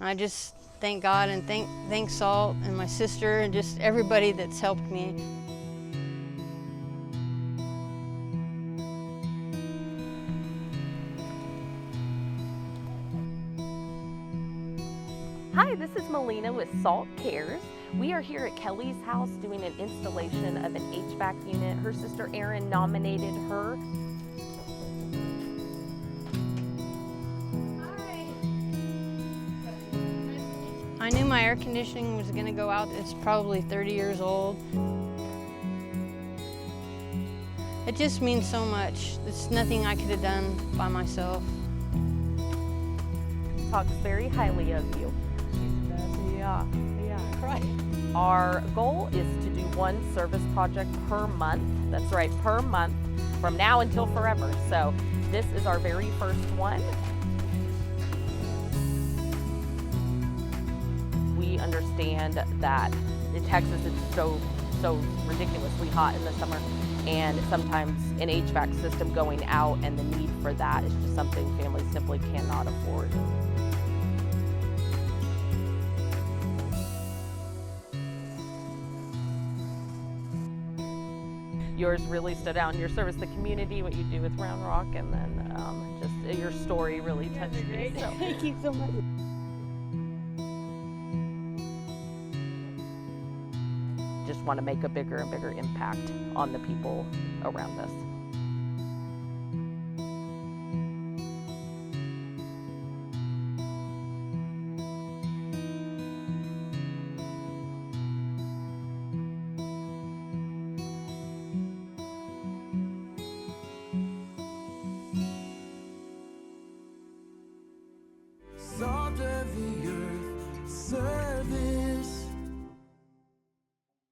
I just thank God and thank Salt and my sister and just everybody that's helped me. Hi, this is Melina with Salt Cares. We are here at Kelly's house doing an installation of an HVAC unit. Her sister Erin nominated her. I knew my air conditioning was gonna go out. It's probably 30 years old. It just means so much. It's nothing I could have done by myself. Talks very highly of you. She's the best. Yeah. Right. Our goal is to do one service project per month. That's right, per month, from now until forever. So this is our very first one. We understand that in Texas it's so ridiculously hot in the summer, and sometimes an HVAC system going out and the need for that is just something families simply cannot afford. Yours really stood out in your service the community, what you do with Round Rock, and then just your story really touched me. So. Thank you so much. Just want to make a bigger and bigger impact on the people around us.